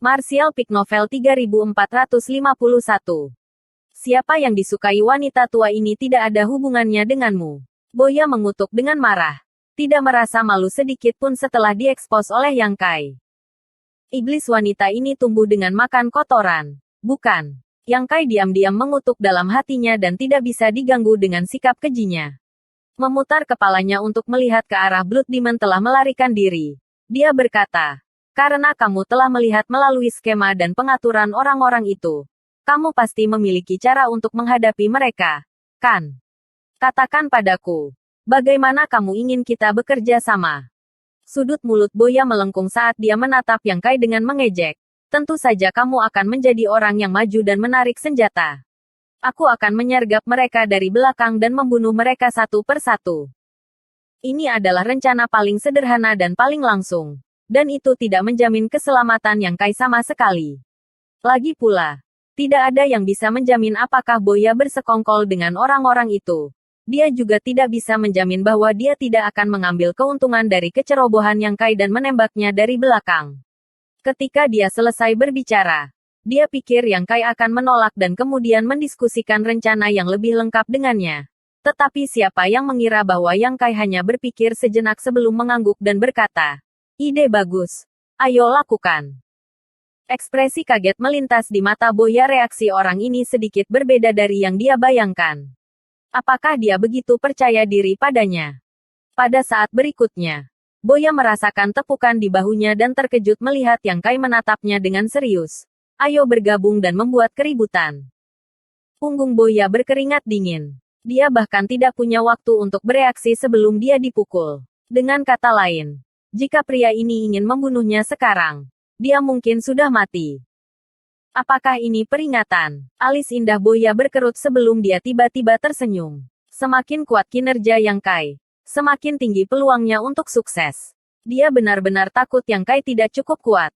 Martial Peak Novel 3451. Siapa yang disukai wanita tua ini tidak ada hubungannya denganmu. Boya mengutuk dengan marah. Tidak merasa malu sedikit pun setelah diekspos oleh Yang Kai. Iblis wanita ini tumbuh dengan makan kotoran. Bukan. Yang Kai diam-diam mengutuk dalam hatinya dan tidak bisa diganggu dengan sikap kejinya. Memutar kepalanya untuk melihat ke arah Blood Demon telah melarikan diri. Dia berkata, karena kamu telah melihat melalui skema dan pengaturan orang-orang itu. Kamu pasti memiliki cara untuk menghadapi mereka, kan? Katakan padaku, bagaimana kamu ingin kita bekerja sama? Sudut mulut Boya melengkung saat dia menatap Yang Kai dengan mengejek. Tentu saja kamu akan menjadi orang yang maju dan menarik senjata. Aku akan menyergap mereka dari belakang dan membunuh mereka satu persatu. Ini adalah rencana paling sederhana dan paling langsung. Dan itu tidak menjamin keselamatan Yang Kai sama sekali. Lagi pula, tidak ada yang bisa menjamin apakah Boya bersekongkol dengan orang-orang itu. Dia juga tidak bisa menjamin bahwa dia tidak akan mengambil keuntungan dari kecerobohan Yang Kai dan menembaknya dari belakang. Ketika dia selesai berbicara, dia pikir Yang Kai akan menolak dan kemudian mendiskusikan rencana yang lebih lengkap dengannya. Tetapi siapa yang mengira bahwa Yang Kai hanya berpikir sejenak sebelum mengangguk dan berkata, ide bagus. Ayo lakukan. Ekspresi kaget melintas di mata Boya. Reaksi orang ini sedikit berbeda dari yang dia bayangkan. Apakah dia begitu percaya diri padanya? Pada saat berikutnya, Boya merasakan tepukan di bahunya dan terkejut melihat Yang Kai menatapnya dengan serius. Ayo bergabung dan membuat keributan. Punggung Boya berkeringat dingin. Dia bahkan tidak punya waktu untuk bereaksi sebelum dia dipukul. Dengan kata lain, jika pria ini ingin membunuhnya sekarang, dia mungkin sudah mati. Apakah ini peringatan? Alis indah Boya berkerut sebelum dia tiba-tiba tersenyum. Semakin kuat kinerja Yang Kai, semakin tinggi peluangnya untuk sukses. Dia benar-benar takut Yang Kai tidak cukup kuat.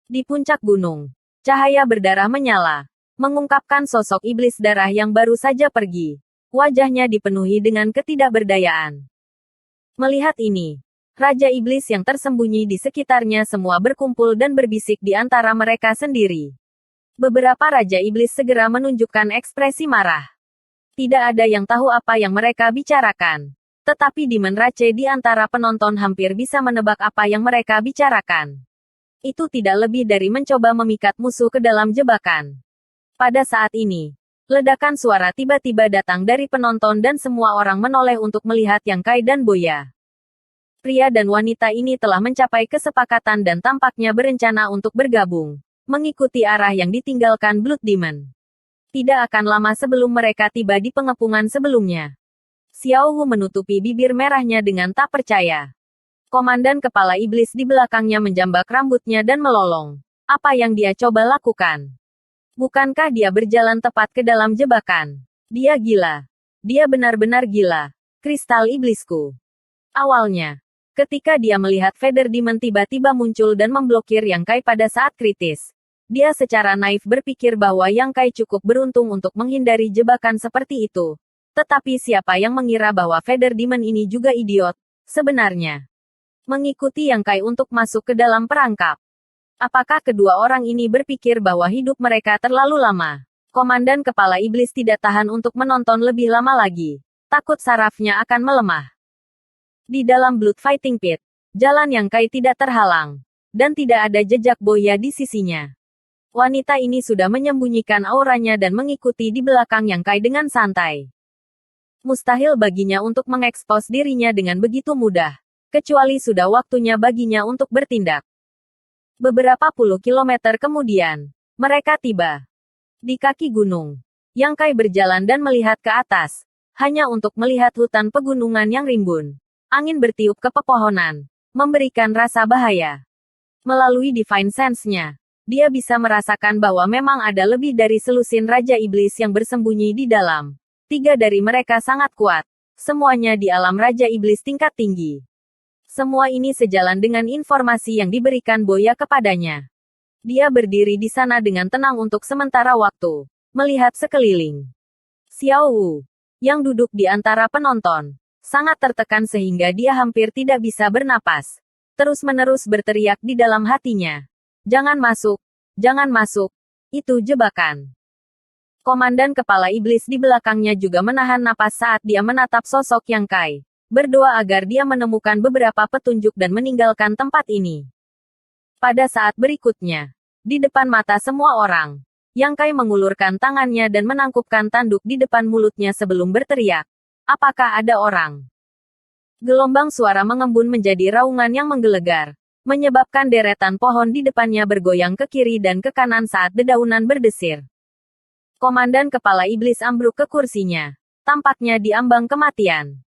Di puncak gunung, cahaya berdarah menyala, mengungkapkan sosok iblis darah yang baru saja pergi. Wajahnya dipenuhi dengan ketidakberdayaan. Melihat ini, Raja Iblis yang tersembunyi di sekitarnya semua berkumpul dan berbisik di antara mereka sendiri. Beberapa Raja Iblis segera menunjukkan ekspresi marah. Tidak ada yang tahu apa yang mereka bicarakan. Tetapi Demon Rache di antara penonton hampir bisa menebak apa yang mereka bicarakan. Itu tidak lebih dari mencoba memikat musuh ke dalam jebakan. Pada saat ini, ledakan suara tiba-tiba datang dari penonton dan semua orang menoleh untuk melihat Yang Kai dan Boya. Pria dan wanita ini telah mencapai kesepakatan dan tampaknya berencana untuk bergabung, mengikuti arah yang ditinggalkan Blood Demon. Tidak akan lama sebelum mereka tiba di pengepungan sebelumnya. Xiao Wu menutupi bibir merahnya dengan tak percaya. Komandan kepala iblis di belakangnya menjambak rambutnya dan melolong. Apa yang dia coba lakukan? Bukankah dia berjalan tepat ke dalam jebakan? Dia gila. Dia benar-benar gila. Kristal iblisku. Awalnya, ketika dia melihat Feather Demon tiba-tiba muncul dan memblokir Yang Kai pada saat kritis, dia secara naif berpikir bahwa Yang Kai cukup beruntung untuk menghindari jebakan seperti itu. Tetapi siapa yang mengira bahwa Feather Demon ini juga idiot, sebenarnya. Mengikuti Yang Kai untuk masuk ke dalam perangkap. Apakah kedua orang ini berpikir bahwa hidup mereka terlalu lama? Komandan kepala iblis tidak tahan untuk menonton lebih lama lagi. Takut sarafnya akan melemah. Di dalam Blood Fighting Pit, jalan Yang Kai tidak terhalang. Dan tidak ada jejak Boya di sisinya. Wanita ini sudah menyembunyikan auranya dan mengikuti di belakang Yang Kai dengan santai. Mustahil baginya untuk mengekspos dirinya dengan begitu mudah. Kecuali sudah waktunya baginya untuk bertindak. Beberapa puluh kilometer kemudian, mereka tiba di kaki gunung. Yang Kai berjalan dan melihat ke atas, hanya untuk melihat hutan pegunungan yang rimbun. Angin bertiup ke pepohonan, memberikan rasa bahaya. Melalui Divine Sense-nya, dia bisa merasakan bahwa memang ada lebih dari selusin Raja Iblis yang bersembunyi di dalam. 3 dari mereka sangat kuat. Semuanya di alam Raja Iblis tingkat tinggi. Semua ini sejalan dengan informasi yang diberikan Boya kepadanya. Dia berdiri di sana dengan tenang untuk sementara waktu, melihat sekeliling. Xiao Wu, yang duduk di antara penonton, sangat tertekan sehingga dia hampir tidak bisa bernapas. Terus-menerus berteriak di dalam hatinya. Jangan masuk. Jangan masuk. Itu jebakan. Komandan kepala iblis di belakangnya juga menahan napas saat dia menatap sosok Yang Kai. Berdoa agar dia menemukan beberapa petunjuk dan meninggalkan tempat ini. Pada saat berikutnya, di depan mata semua orang, Yang Kai mengulurkan tangannya dan menangkupkan tanduk di depan mulutnya sebelum berteriak. Apakah ada orang? Gelombang suara mengembun menjadi raungan yang menggelegar, menyebabkan deretan pohon di depannya bergoyang ke kiri dan ke kanan saat dedaunan berdesir. Komandan kepala iblis ambruk ke kursinya. Tampaknya diambang kematian.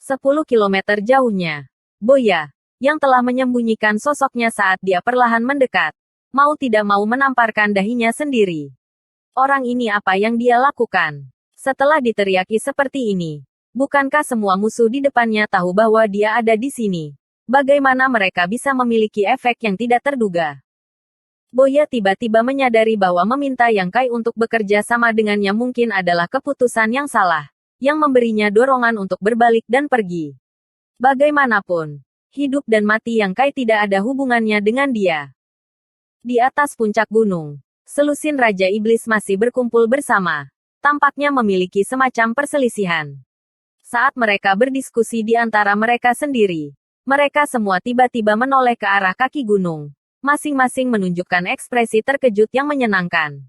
10 kilometer jauhnya, Boya, yang telah menyembunyikan sosoknya saat dia perlahan mendekat, mau tidak mau menamparkan dahinya sendiri. Orang ini apa yang dia lakukan? Setelah diteriaki seperti ini, bukankah semua musuh di depannya tahu bahwa dia ada di sini? Bagaimana mereka bisa memiliki efek yang tidak terduga? Boya tiba-tiba menyadari bahwa meminta Yang Kai untuk bekerja sama dengannya mungkin adalah keputusan yang salah, yang memberinya dorongan untuk berbalik dan pergi. Bagaimanapun, hidup dan mati Yang Kai tidak ada hubungannya dengan dia. Di atas puncak gunung, selusin Raja Iblis masih berkumpul bersama. Tampaknya memiliki semacam perselisihan. Saat mereka berdiskusi di antara mereka sendiri, mereka semua tiba-tiba menoleh ke arah kaki gunung. Masing-masing menunjukkan ekspresi terkejut yang menyenangkan.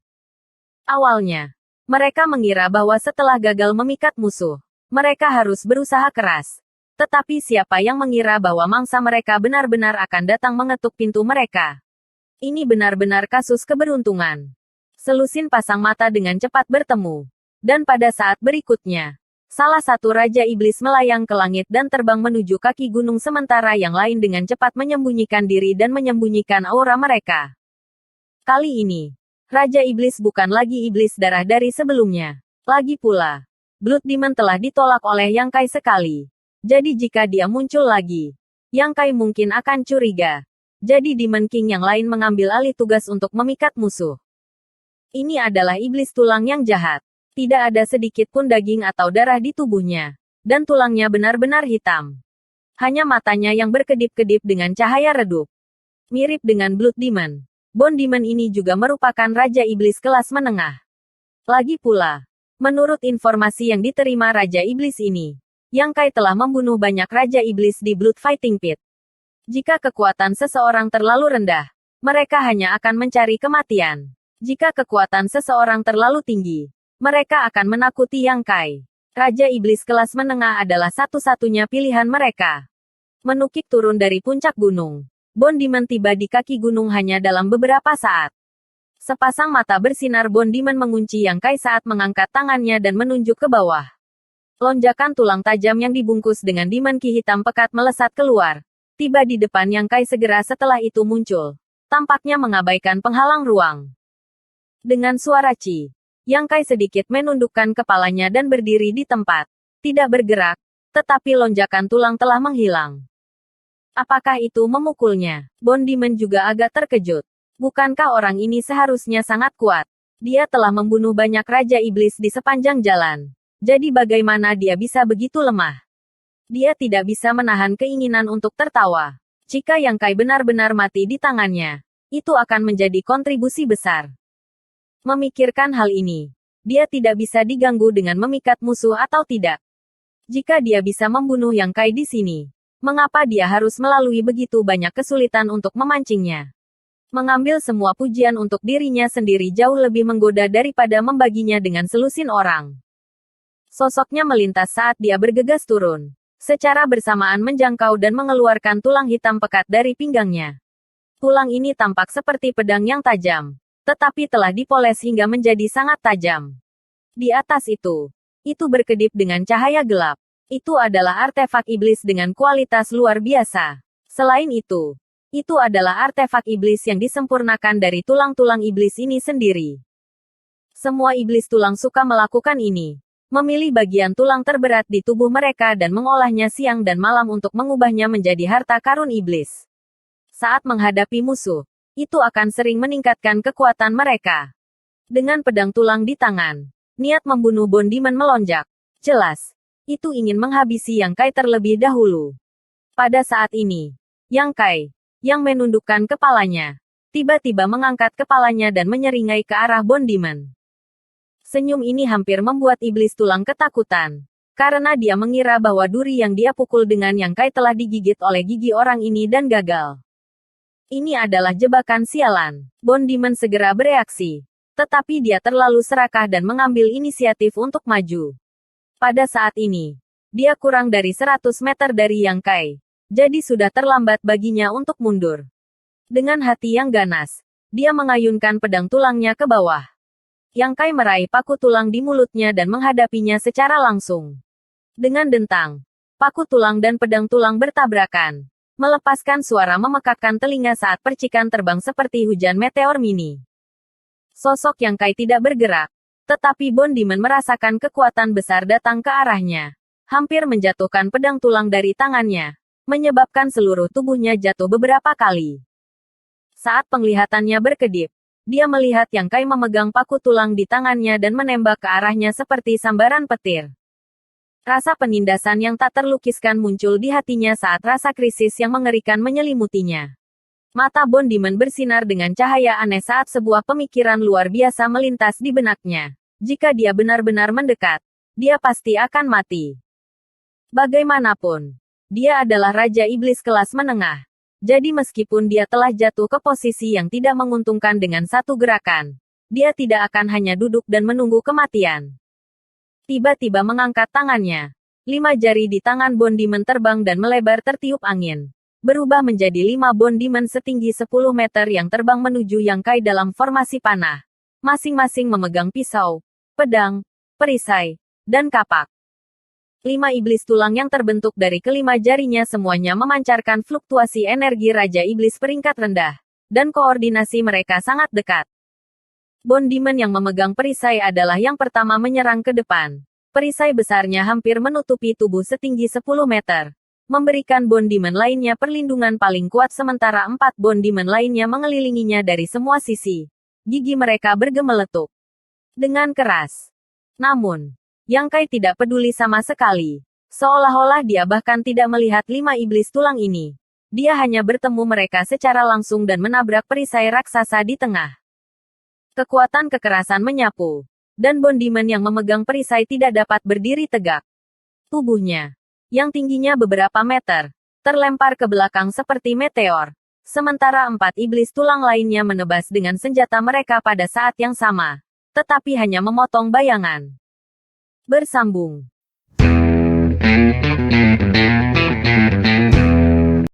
Awalnya, mereka mengira bahwa setelah gagal memikat musuh, mereka harus berusaha keras. Tetapi siapa yang mengira bahwa mangsa mereka benar-benar akan datang mengetuk pintu mereka? Ini benar-benar kasus keberuntungan. Selusin pasang mata dengan cepat bertemu. Dan pada saat berikutnya, salah satu Raja Iblis melayang ke langit dan terbang menuju kaki gunung sementara yang lain dengan cepat menyembunyikan diri dan menyembunyikan aura mereka. Kali ini, Raja Iblis bukan lagi iblis darah dari sebelumnya. Lagi pula, Blood Demon telah ditolak oleh Yang Kai sekali. Jadi jika dia muncul lagi, Yang Kai mungkin akan curiga. Jadi Demon King yang lain mengambil alih tugas untuk memikat musuh. Ini adalah iblis tulang yang jahat. Tidak ada sedikit pun daging atau darah di tubuhnya. Dan tulangnya benar-benar hitam. Hanya matanya yang berkedip-kedip dengan cahaya redup. Mirip dengan Blood Demon. Bone Demon ini juga merupakan Raja Iblis kelas menengah. Lagi pula, menurut informasi yang diterima Raja Iblis ini, Yang Kai telah membunuh banyak Raja Iblis di Blood Fighting Pit. Jika kekuatan seseorang terlalu rendah, mereka hanya akan mencari kematian. Jika kekuatan seseorang terlalu tinggi, mereka akan menakuti Yang Kai. Raja Iblis kelas menengah adalah satu-satunya pilihan mereka. Menukik turun dari puncak gunung, Bone Demon tiba di kaki gunung hanya dalam beberapa saat. Sepasang mata bersinar Bone Demon mengunci Yang Kai saat mengangkat tangannya dan menunjuk ke bawah. Lonjakan tulang tajam yang dibungkus dengan Demon Ki hitam pekat melesat keluar. Tiba di depan Yang Kai segera setelah itu muncul. Tampaknya mengabaikan penghalang ruang. Dengan suara Ci, Yang Kai sedikit menundukkan kepalanya dan berdiri di tempat. Tidak bergerak, tetapi lonjakan tulang telah menghilang. Apakah itu memukulnya? Bone Demon juga agak terkejut. Bukankah orang ini seharusnya sangat kuat? Dia telah membunuh banyak Raja Iblis di sepanjang jalan. Jadi bagaimana dia bisa begitu lemah? Dia tidak bisa menahan keinginan untuk tertawa. Jika Yang Kai benar-benar mati di tangannya, itu akan menjadi kontribusi besar. Memikirkan hal ini, dia tidak bisa diganggu dengan memikat musuh atau tidak. Jika dia bisa membunuh Yang Kai di sini, mengapa dia harus melalui begitu banyak kesulitan untuk memancingnya? Mengambil semua pujian untuk dirinya sendiri jauh lebih menggoda daripada membaginya dengan selusin orang. Sosoknya melintas saat dia bergegas turun. Secara bersamaan menjangkau dan mengeluarkan tulang hitam pekat dari pinggangnya. Tulang ini tampak seperti pedang yang tajam, tetapi telah dipoles hingga menjadi sangat tajam. Di atas itu berkedip dengan cahaya gelap. Itu adalah artefak iblis dengan kualitas luar biasa. Selain itu adalah artefak iblis yang disempurnakan dari tulang-tulang iblis ini sendiri. Semua iblis tulang suka melakukan ini. Memilih bagian tulang terberat di tubuh mereka dan mengolahnya siang dan malam untuk mengubahnya menjadi harta karun iblis. Saat menghadapi musuh, itu akan sering meningkatkan kekuatan mereka. Dengan pedang tulang di tangan, niat membunuh Bone Demon melonjak. Jelas, itu ingin menghabisi Yang Kai terlebih dahulu. Pada saat ini, Yang Kai, yang menundukkan kepalanya, tiba-tiba mengangkat kepalanya dan menyeringai ke arah Bone Demon. Senyum ini hampir membuat iblis tulang ketakutan. Karena dia mengira bahwa duri yang dia pukul dengan Yang Kai telah digigit oleh gigi orang ini dan gagal. Ini adalah jebakan sialan. Bone Demon segera bereaksi. Tetapi dia terlalu serakah dan mengambil inisiatif untuk maju. Pada saat ini, dia kurang dari 100 meter dari Yang Kai. Jadi sudah terlambat baginya untuk mundur. Dengan hati yang ganas, dia mengayunkan pedang tulangnya ke bawah. Yang Kai meraih paku tulang di mulutnya dan menghadapinya secara langsung. Dengan dentang, paku tulang dan pedang tulang bertabrakan, melepaskan suara memekakkan telinga saat percikan terbang seperti hujan meteor mini. Sosok Yang Kai tidak bergerak, tetapi Bone Demon merasakan kekuatan besar datang ke arahnya, hampir menjatuhkan pedang tulang dari tangannya, menyebabkan seluruh tubuhnya jatuh beberapa kali. Saat penglihatannya berkedip, dia melihat Yang Kai memegang paku tulang di tangannya dan menembak ke arahnya seperti sambaran petir. Rasa penindasan yang tak terlukiskan muncul di hatinya saat rasa krisis yang mengerikan menyelimutinya. Mata Bone Demon bersinar dengan cahaya aneh saat sebuah pemikiran luar biasa melintas di benaknya. Jika dia benar-benar mendekat, dia pasti akan mati. Bagaimanapun, dia adalah Raja Iblis kelas menengah. Jadi meskipun dia telah jatuh ke posisi yang tidak menguntungkan dengan satu gerakan, dia tidak akan hanya duduk dan menunggu kematian. Tiba-tiba mengangkat tangannya. 5 jari di tangan Bone Demon terbang dan melebar tertiup angin. Berubah menjadi 5 Bone Demon setinggi 10 meter yang terbang menuju Yang Kai dalam formasi panah. Masing-masing memegang pisau, pedang, perisai, dan kapak. 5 iblis tulang yang terbentuk dari kelima jarinya semuanya memancarkan fluktuasi energi Raja Iblis peringkat rendah. Dan koordinasi mereka sangat dekat. Bone Demon yang memegang perisai adalah yang pertama menyerang ke depan. Perisai besarnya hampir menutupi tubuh setinggi 10 meter. Memberikan Bone Demon lainnya perlindungan paling kuat sementara 4 Bone Demon lainnya mengelilinginya dari semua sisi. Gigi mereka bergemeletup dengan keras. Namun, Yang Kai tidak peduli sama sekali. Seolah-olah dia bahkan tidak melihat 5 iblis tulang ini. Dia hanya bertemu mereka secara langsung dan menabrak perisai raksasa di tengah. Kekuatan kekerasan menyapu. Dan Bone Demon yang memegang perisai tidak dapat berdiri tegak. Tubuhnya, yang tingginya beberapa meter, terlempar ke belakang seperti meteor. Sementara 4 iblis tulang lainnya menebas dengan senjata mereka pada saat yang sama. Tetapi hanya memotong bayangan. Bersambung.